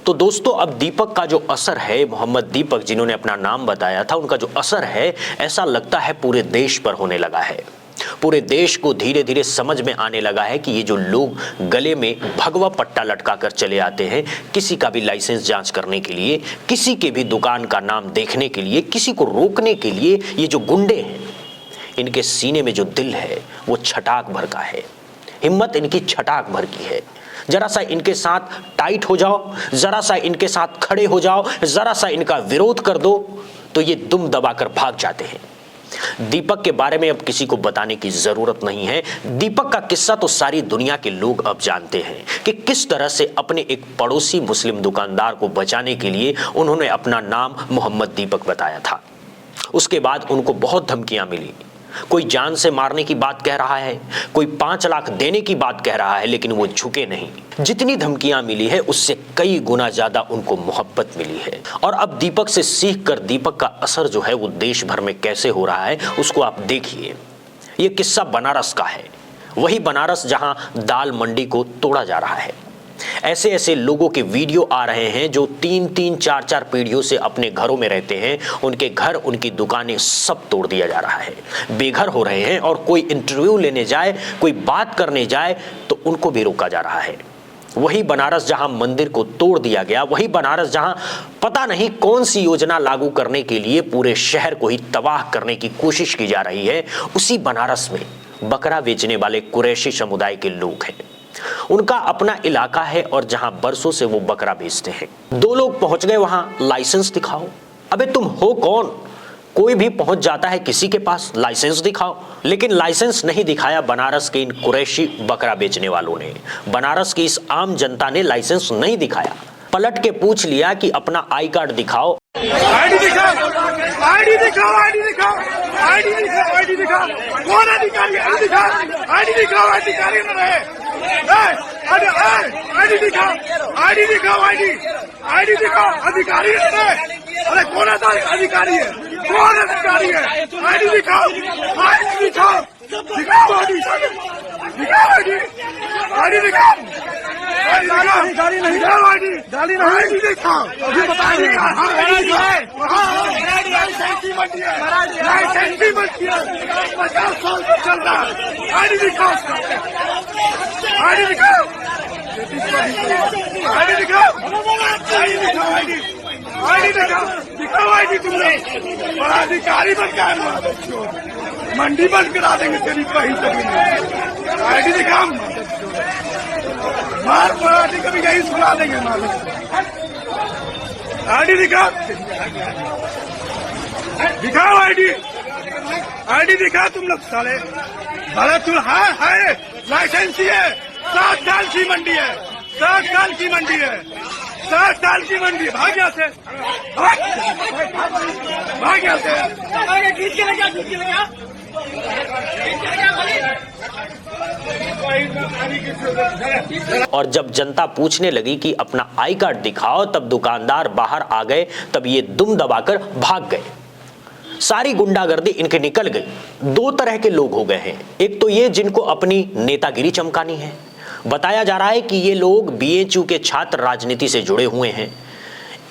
तो दोस्तों अब दीपक का जो असर है, मोहम्मद दीपक जिन्होंने अपना नाम बताया था, उनका जो असर है ऐसा लगता है पूरे देश पर होने लगा है। पूरे देश को धीरे धीरे समझ में आने लगा है कि ये जो लोग गले में भगवा पट्टा लटका कर चले आते हैं किसी का भी लाइसेंस जांच करने के लिए, किसी के भी दुकान का नाम देखने के लिए, किसी को रोकने के लिए, ये जो गुंडे हैं इनके सीने में जो दिल है वो छटाक भर का है। हिम्मत इनकी छटाक भर की है। जरा सा इनके साथ टाइट हो जाओ, जरा सा इनके साथ खड़े हो जाओ, जरा सा इनका विरोध कर दो तो ये दुम दबाकर भाग जाते हैं। दीपक के बारे में अब किसी को बताने की जरूरत नहीं है। दीपक का किस्सा तो सारी दुनिया के लोग अब जानते हैं कि किस तरह से अपने एक पड़ोसी मुस्लिम दुकानदार को बचाने के लिए उन्होंने अपना नाम मोहम्मद दीपक बताया था। उसके बाद उनको बहुत धमकियां मिली। कोई जान से मारने की बात कह रहा है, कोई 5 लाख देने की बात कह रहा है, लेकिन वो झुके नहीं। जितनी धमकियां मिली है उससे कई गुना ज्यादा उनको मोहब्बत मिली है। और अब दीपक से सीख कर दीपक का असर जो है वो देश भर में कैसे हो रहा है उसको आप देखिए। ये किस्सा बनारस का है, वही बनारस जहां दाल मंडी को तोड़ा जा रहा है। ऐसे ऐसे लोगों के वीडियो आ रहे हैं जो 3-3, 4-4 पीढ़ियों से अपने घरों में रहते हैं, उनके घर, उनकी दुकानें सब तोड़ दिया जा रहा है, बेघर हो रहे हैं। और कोई इंटरव्यू लेने जाए, कोई बात करने जाए तो उनको भी रोका जा रहा है। वही बनारस जहां मंदिर को तोड़ दिया गया, वही बनारस जहां पता नहीं कौन सी योजना लागू करने के लिए पूरे शहर को ही तबाह करने की कोशिश की जा रही है, उसी बनारस में बकरा बेचने वाले कुरैशी समुदाय के लोग हैं। उनका अपना इलाका है और जहां बरसों से वो बकरा बेचते हैं। 2 लोग पहुंच गए वहां, लाइसेंस दिखाओ। अबे तुम हो कौन? कोई भी पहुंच जाता है किसी के पास, लाइसेंस दिखाओ। लेकिन लाइसेंस नहीं दिखाया बनारस के इन कुरैशी बकरा बेचने वालों ने। बनारस की इस आम जनता ने लाइसेंस नहीं दिखाया। पलट के पूछ लिया कि अपना आई कार्ड दिखाओ। आईडी दिखाओ, आईडी दिखाओ, आईडी दिखाओ, आईडी दिखाओ, आईडी दिखाओ। कौन अधिकारी? आईडी दिखाओ, आईडी दिखाओ, अधिकारी न रहे। आईडी दिखाओ, आईडी दिखाओ, आईडी दिखाओ, अधिकारी न रहे। अरे कौन अधिकारी है? कौन अधिकारी है? आईडी दिखाओ, आईडी दिखाओ, दिखाओ आईडी, दिखाओ आईडी, आईडी दिखाओ, गाड़ी नहीं, दिखाओ आईडी, गाड़ी नहीं, आईडी दिखाओ। अभी बताइए, लाइसेंस की मंडी है, लाइसेंस की मंडी है, 50 साल से चल रहा है। आईडी दिखाओ, आईडी दिखाओ, आईडी दिखाओ, आईडी दिखाओ, आईडी, आईडी दिखाओ, दिखाओ आईडी। तुमने बड़ा अधिकारी बन गया, मंडी बंद करा देंगे तेरी कहीं तक। आईडी दिखाओ, मार पराठी कभी यही सुना देंगे मालिक। आईडी दिखाओ, दिखाओ आईडी, आईडी दिखाओ। तुम लोग साले भले तुम है लाइसेंस है। 7 साल की मंडी है, 7 साल की मंडी है, 7 साल की मंडी। भाग यहाँ से, भाग यहाँ से। और जब जनता पूछने लगी कि अपना आई कार्ड दिखाओ, तब दुकानदार बाहर आ गए, तब ये दुम दबाकर भाग गए। सारी गुंडागर्दी इनके निकल गई। 2 तरह के लोग हो गए हैं। एक तो ये जिनको अपनी नेतागिरी चमकानी है। बताया जा रहा है कि ये लोग बीएचयू के छात्र राजनीति से जुड़े हुए हैं,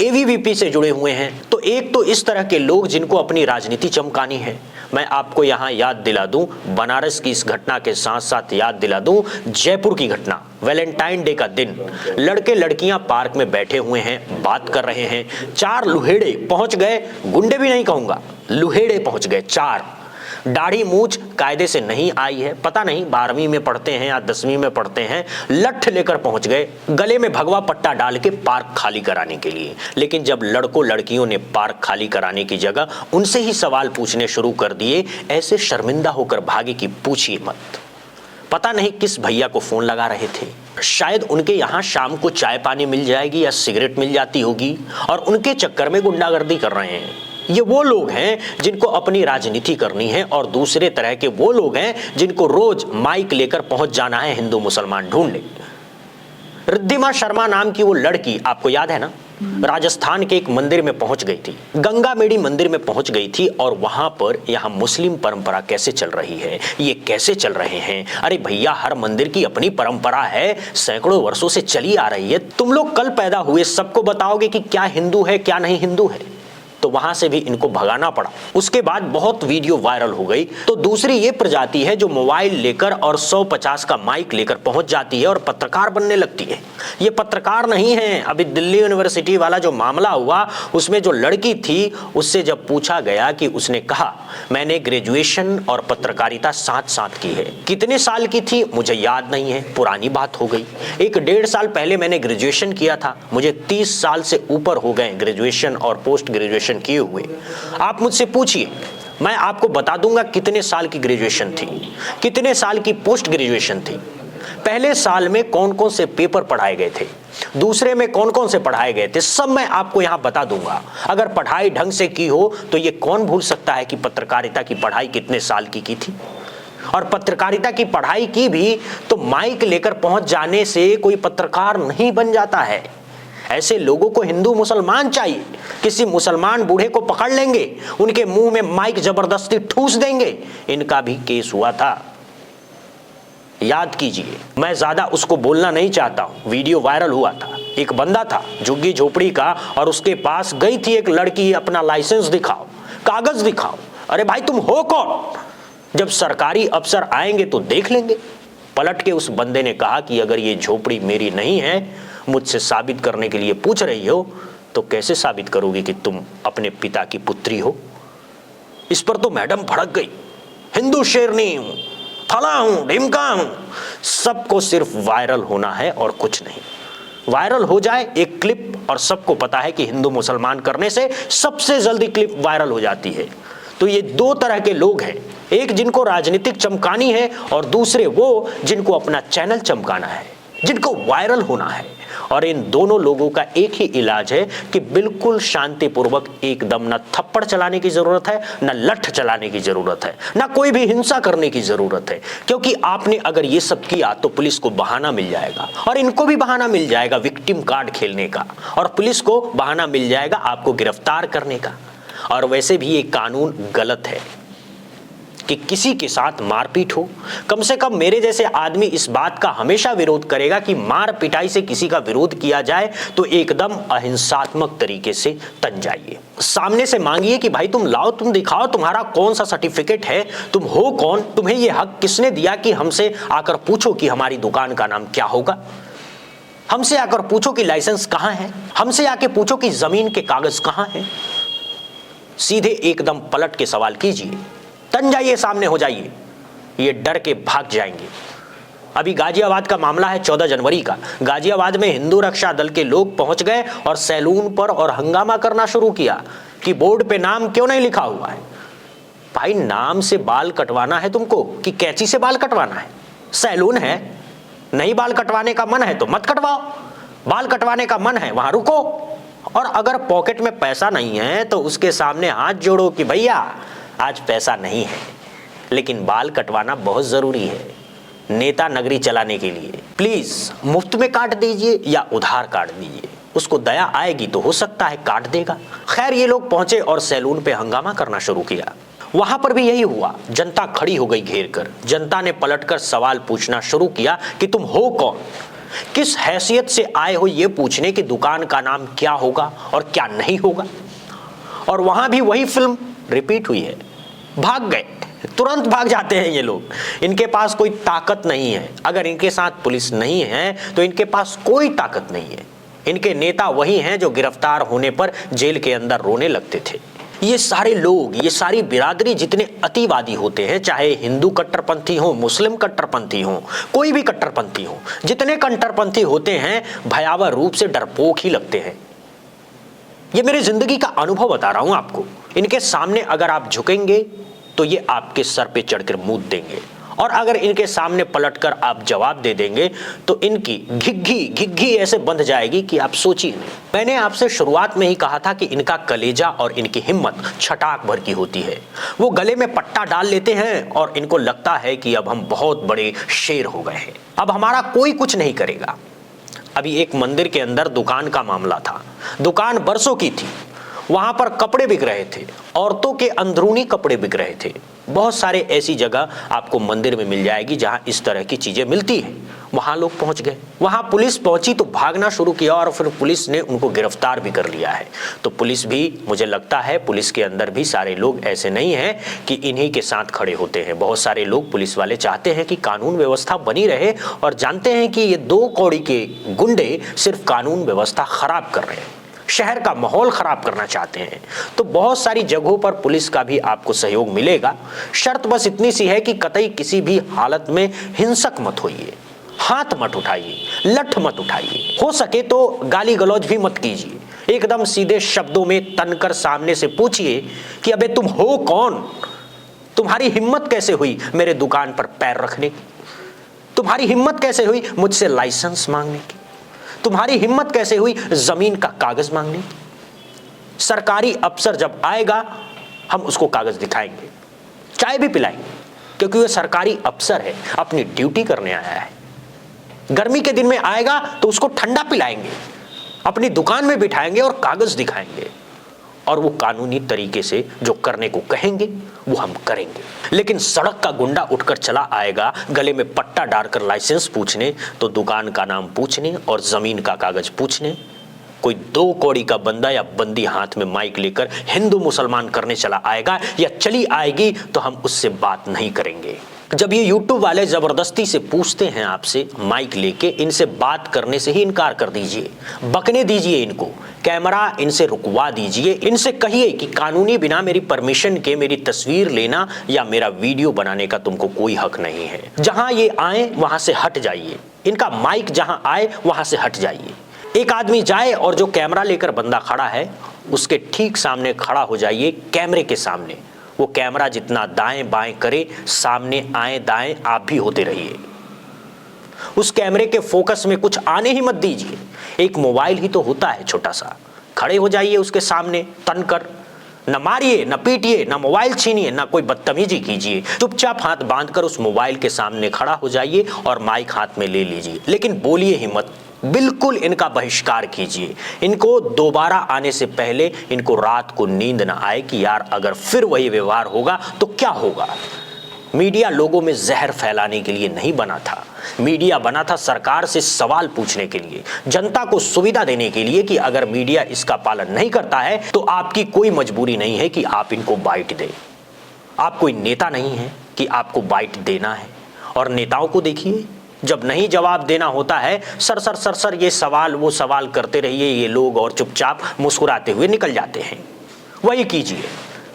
एबीवीपी से जुड़े हुए हैं। तो एक तो इस तरह के लोग जिनको अपनी राजनीति चमकानी है। मैं आपको यहां याद दिला दूं, बनारस की इस घटना के साथ साथ याद दिला दूं जयपुर की घटना। वैलेंटाइन डे का दिन, लड़के लड़कियां पार्क में बैठे हुए हैं, बात कर रहे हैं। 4 लुहेड़े पहुंच गए, गुंडे भी नहीं कहूंगा, लुहेड़े पहुंच गए 4। दाढ़ी मूछ कायदे से नहीं आई है, पता नहीं 12वीं में पढ़ते हैं या 10वीं में पढ़ते हैं। लठ लेकर पहुंच गए, गले में भगवा पट्टा डाल के पार्क खाली कराने के लिए। लेकिन जब लड़कों लड़कियों ने पार्क खाली कराने की जगह उनसे ही सवाल पूछने शुरू कर दिए, ऐसे शर्मिंदा होकर भागे कि पूछिए मत। पता नहीं किस भैया को फोन लगा रहे थे। शायद उनके यहाँ शाम को चाय पानी मिल जाएगी या सिगरेट मिल जाती होगी, और उनके चक्कर में गुंडागर्दी कर रहे हैं। ये वो लोग हैं जिनको अपनी राजनीति करनी है, और दूसरे तरह के वो लोग हैं जिनको रोज माइक लेकर पहुंच जाना है हिंदू मुसलमान ढूंढने। रिद्धिमा शर्मा नाम की वो लड़की, आपको याद है ना, राजस्थान के एक मंदिर में पहुंच गई थी, गंगामेड़ी मंदिर में पहुंच गई थी और वहां पर यहां मुस्लिम परंपरा कैसे चल रही है, ये कैसे चल रहे हैं। अरे भैया, हर मंदिर की अपनी परंपरा है, सैकड़ों वर्षों से चली आ रही है। तुम लोग कल पैदा हुए, सबको बताओगे कि क्या हिंदू है क्या नहीं हिंदू है, तो वहां से भी इनको भगाना पड़ा। उसके बाद बहुत वीडियो वायरल हो गई। तो दूसरी ये प्रजाति है जो मोबाइल लेकर और 150 का माइक लेकर पहुंच जाती है और पत्रकार बनने लगती है। ये पत्रकार नहीं है। अभी दिल्ली यूनिवर्सिटी वाला जो मामला हुआ, उसमें जो लड़की थी, उससे जब पूछा गया कि उसने कहा मैंने ग्रेजुएशन और पत्रकारिता साथ साथ की है। कितने साल की थी मुझे याद नहीं है, पुरानी बात हो गई। 1-1.5 साल पहले मैंने ग्रेजुएशन किया था, मुझे 30 साल से ऊपर हो गए ग्रेजुएशन और पोस्ट ग्रेजुएशन किए हुए। आप मुझसे पूछिए, मैं आपको बता दूंगा कितने साल की ग्रेजुएशन थी, कितने साल की पोस्ट ग्रेजुएशन थी। पहले साल में कौन कौन से पेपर पढ़ाए गए थे, दूसरे में कौन कौन से पढ़ाए गए थे, सब मैं आपको यहां बता दूंगा। अगर पढ़ाई ढंग से की हो तो ये कौन भूल सकता है कि पत्रकारिता की पढ़ाई कितने साल की थी। और पत्रकारिता की पढ़ाई की भी तो माइक लेकर पहुंच जाने से कोई पत्रकार नहीं बन जाता है। ऐसे लोगों को हिंदू मुसलमान चाहिए। किसी मुसलमान बूढ़े को पकड़ लेंगे, उनके मुंह में माइक जबरदस्ती ठूस देंगे। इनका भी केस हुआ था, याद कीजिए। मैं ज्यादा उसको बोलना नहीं चाहता हूं। वीडियो वायरल हुआ था, एक बंदा था झुग्गी झोपड़ी का और उसके पास गई थी एक लड़की, अपना लाइसेंस दिखाओ, कागज दिखाओ। अरे भाई तुम हो कौन? जब सरकारी अफसर आएंगे तो देख लेंगे। पलट के उस बंदे ने कहा कि अगर ये झोपड़ी मेरी नहीं है, मुझसे साबित करने के लिए पूछ रही हो, तो कैसे साबित करोगे कि तुम अपने पिता की पुत्री हो? इस पर तो मैडम भड़क गई, हिंदू शेरनी हूं, फला हूं, ढिमका हूं। सबको सिर्फ वायरल होना है और कुछ नहीं। वायरल हो जाए एक क्लिप और सबको पता है कि हिंदू मुसलमान करने से सबसे जल्दी क्लिप वायरल हो जाती है। तो ये दो तरह के लोग हैं, एक जिनको राजनीतिक चमकानी है और दूसरे वो जिनको अपना चैनल चमकाना है, जिनको वायरल होना है। और इन दोनों लोगों का एक ही इलाज है कि बिल्कुल शांतिपूर्वक, एकदम न थप्पड़ चलाने की जरूरत है, न लठ चलाने की जरूरत है, न कोई भी हिंसा करने की जरूरत है। क्योंकि आपने अगर ये सब किया तो पुलिस को बहाना मिल जाएगा और इनको भी बहाना मिल जाएगा विक्टिम कार्ड खेलने का, और पुलिस को बहाना मिल जाएगा आपको गिरफ्तार करने का। और वैसे भी ये कानून गलत है कि किसी के साथ मारपीट हो। कम से कम मेरे जैसे आदमी इस बात का हमेशा विरोध करेगा कि मार पिटाई से किसी का विरोध किया जाए तो एकदम अहिंसात्मक तरीके से तन जाइए, सामने से मांगिए कि भाई तुम लाओ, तुम दिखाओ तुम्हारा कौन सा सर्टिफिकेट है, तुम हो कौन, तुम्हें यह हक किसने दिया कि हमसे आकर पूछो कि हमारी दुकान का नाम क्या होगा, हमसे आकर पूछो कि लाइसेंस कहां है, हमसे आके पूछो कि जमीन के कागज कहां हैं। सीधे एकदम पलट के सवाल कीजिए, तन जाइए, सामने हो जाइए। ये डर के भाग जाएंगे। अभी गाजियाबाद का मामला है 14 जनवरी का। गाजियाबाद में हिंदू रक्षा दल के लोग पहुंच गए और सैलून पर और हंगामा करना शुरू किया कि बोर्ड पे नाम क्यों नहीं लिखा हुआ है। भाई नाम से बाल कटवाना है तुमको कि कैंची से बाल कटवाना है? सैलून है, नहीं बाल कटवाने का मन है तो मत कटवाओ, बाल कटवाने का मन है वहां रुको। और अगर पॉकेट में पैसा नहीं है तो उसके सामने हाथ जोड़ो कि भैया आज पैसा नहीं है, लेकिन बाल कटवाना बहुत जरूरी है नेता नगरी चलाने के लिए। प्लीज मुफ्त में काट दीजिए या उधार काट दीजिए, उसको दया आएगी तो हो सकता है काट देगा। खैर ये लोग पहुंचे और सैलून पे हंगामा करना शुरू किया। वहां पर भी यही हुआ, जनता खड़ी हो गई घेर कर। जनता ने पलटकर सवाल पूछना शुरू किया कि तुम हो कौन, किस हैसियत से आए हो ये पूछने कि दुकान का नाम क्या होगा और क्या नहीं होगा। और वहां भी वही फिल्म रिपीट हुई है। भाग गए, तुरंत भाग जाते हैं ये लोग। इनके पास कोई ताकत नहीं है। अगर इनके साथ पुलिस नहीं है तो इनके पास कोई ताकत नहीं है। इनके नेता वही हैं जो गिरफ्तार होने पर जेल के अंदर रोने लगते थे। ये सारे लोग, ये सारी बिरादरी जितने अतिवादी होते हैं, चाहे हिंदू कट्टरपंथी हो, मुस्लिम कट्टरपंथी हो, कोई भी कट्टरपंथी हो, जितने कट्टरपंथी होते हैं भयावह रूप से डरपोक ही लगते हैं। ये मेरी जिंदगी का अनुभव बता रहा हूं आपको। इनके सामने अगर आप झुकेंगे तो ये आपके सर पे चढ़कर मूत देंगे, और अगर इनके सामने पलटकर आप जवाब दे देंगे तो इनकी घिग्घी ऐसे बंध जाएगी कि आप सोचिए नहीं। मैंने आपसे शुरुआत में ही कहा था कि इनका कलेजा और इनकी हिम्मत छटाक भर की होती है। वो गले में पट्टा डाल लेते हैं और इनको लगता है कि अब हम बहुत बड़े शेर हो गए हैं, अब हमारा कोई कुछ नहीं करेगा। अभी एक मंदिर के अंदर दुकान का मामला था। दुकान बरसों की थी, वहां पर कपड़े बिक रहे थे, औरतों के अंदरूनी कपड़े बिक रहे थे। बहुत सारे ऐसी जगह आपको मंदिर में मिल जाएगी जहां इस तरह की चीजें मिलती हैं। वहां लोग पहुंच गए, वहां पुलिस पहुंची तो भागना शुरू किया और फिर पुलिस ने उनको गिरफ्तार भी कर लिया है। तो पुलिस भी, मुझे लगता है पुलिस के अंदर भी सारे लोग ऐसे नहीं हैं कि इन्हीं के साथ खड़े होते हैं। बहुत सारे लोग, पुलिस वाले, चाहते हैं कि कानून व्यवस्था बनी रहे और जानते हैं कि ये दो कौड़ी के गुंडे सिर्फ कानून व्यवस्था खराब कर रहे हैं, शहर का माहौल खराब करना चाहते हैं। तो बहुत सारी जगहों पर पुलिस का भी आपको सहयोग मिलेगा। शर्त बस इतनी सी है कि कतई किसी भी हालत में हिंसक मत होइए, हाथ मत उठाइए, लठ मत उठाइए, हो सके तो गाली गलौज भी मत कीजिए। एकदम सीधे शब्दों में तनकर सामने से पूछिए कि अबे तुम हो कौन, तुम्हारी हिम्मत कैसे हुई मेरे दुकान पर पैर रखने की, तुम्हारी हिम्मत कैसे हुई मुझसे लाइसेंस मांगने की, तुम्हारी हिम्मत कैसे हुई जमीन का कागज मांगने की। सरकारी अफसर जब आएगा हम उसको कागज दिखाएंगे, चाय भी पिलाएंगे, क्योंकि वह सरकारी अफसर है, अपनी ड्यूटी करने आया है। गर्मी के दिन में आएगा तो उसको ठंडा पिलाएंगे, अपनी दुकान में बिठाएंगे और कागज दिखाएंगे, और वो कानूनी तरीके से जो करने को कहेंगे वो हम करेंगे। लेकिन सड़क का गुंडा उठकर चला आएगा गले में पट्टा डालकर लाइसेंस पूछने, तो दुकान का नाम पूछने और जमीन का कागज पूछने, कोई दो कौड़ी का बंदा या बंदी हाथ में माइक लेकर हिंदू मुसलमान करने चला आएगा या चली आएगी तो हम उससे बात नहीं करेंगे। जब ये यूट्यूब वाले जबरदस्ती से पूछते हैं आपसे माइक लेके, इनसे बात करने से ही इनकार कर दीजिए, बकने दीजिए इनको, कैमरा इनसे रुकवा दीजिए, इनसे कहिए कि कानूनी बिना मेरी परमिशन के मेरी तस्वीर लेना या मेरा वीडियो बनाने का तुमको कोई हक नहीं है। जहां ये आए वहां से हट जाइए, इनका माइक जहां आए वहां से हट जाइए। एक आदमी जाए और जो कैमरा लेकर बंदा खड़ा है उसके ठीक सामने खड़ा हो जाइए, कैमरे के सामने। वो कैमरा जितना दाएं बाएं करे, सामने आए दाएं आप भी होते रहिए। उस कैमरे के फोकस में कुछ आने ही मत दीजिए। एक मोबाइल ही तो होता है छोटा सा, खड़े हो जाइए उसके सामने तनकर, न मारिए, न पीटिए, न मोबाइल छीनिए, न कोई बदतमीजी कीजिए। चुपचाप हाथ बांधकर उस मोबाइल के सामने खड़ा हो जाइए और माइक हाथ में ले लीजिए, लेकिन बोलिए ही मत। बिल्कुल इनका बहिष्कार कीजिए। इनको दोबारा आने से पहले इनको रात को नींद ना आए कि यार अगर फिर वही व्यवहार होगा तो क्या होगा। मीडिया लोगों में जहर फैलाने के लिए नहीं बना था, मीडिया बना था सरकार से सवाल पूछने के लिए, जनता को सुविधा देने के लिए कि अगर मीडिया इसका पालन नहीं करता है तो आपकी कोई मजबूरी नहीं है कि आप इनको बाइट दें। आप कोई नेता नहीं है कि आपको बाइट देना है। और नेताओं को देखिए, जब नहीं जवाब देना होता है सर ये सवाल वो सवाल करते रहिए ये लोग और चुपचाप मुस्कुराते हुए निकल जाते हैं। वही कीजिए,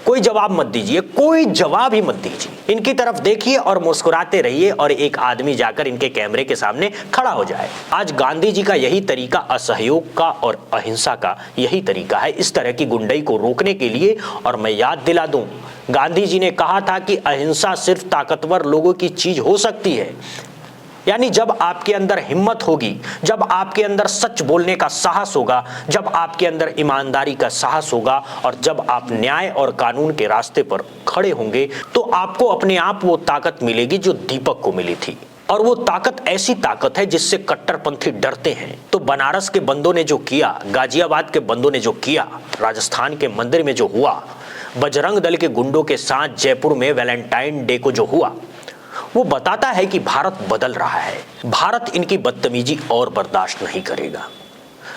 कोई जवाब मत दीजिए, कोई जवाब ही मत दीजिए, इनकी तरफ देखिए और मुस्कुराते रहिए और एक आदमी जाकर इनके कैमरे के सामने खड़ा हो जाए। आज गांधी जी का यही तरीका असहयोग का और अहिंसा का यही तरीका है इस तरह की गुंडई को रोकने के लिए। और मैं याद दिला दूं, गांधी जी ने कहा था कि अहिंसा सिर्फ ताकतवर लोगों की चीज हो सकती है, यानी जब आपके अंदर हिम्मत होगी, जब आपके अंदर सच बोलने का साहस होगा, जब आपके अंदर ईमानदारी का साहस होगा और जब आप न्याय और कानून के रास्ते पर खड़े होंगे तो आपको अपने आप वो ताकत मिलेगी जो दीपक को मिली थी। और वो ताकत ऐसी ताकत है जिससे कट्टरपंथी डरते हैं। तो बनारस के बंदों ने जो किया, गाजियाबाद के बंदों ने जो किया, राजस्थान के मंदिर में जो हुआ, बजरंग दल के गुंडों के साथ जयपुर में वैलेंटाइन डे को जो हुआ, वो बताता है कि भारत बदल रहा है। भारत इनकी बदतमीजी और बर्दाश्त नहीं करेगा।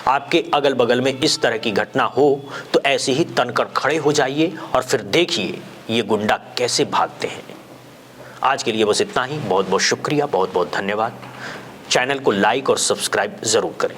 आपके अगल बगल में इस तरह की घटना हो तो ऐसे ही तनकर खड़े हो जाइए और फिर देखिए ये गुंडा कैसे भागते हैं। आज के लिए बस इतना ही। बहुत बहुत शुक्रिया, बहुत बहुत धन्यवाद। चैनल को लाइक और सब्सक्राइब जरूर करें।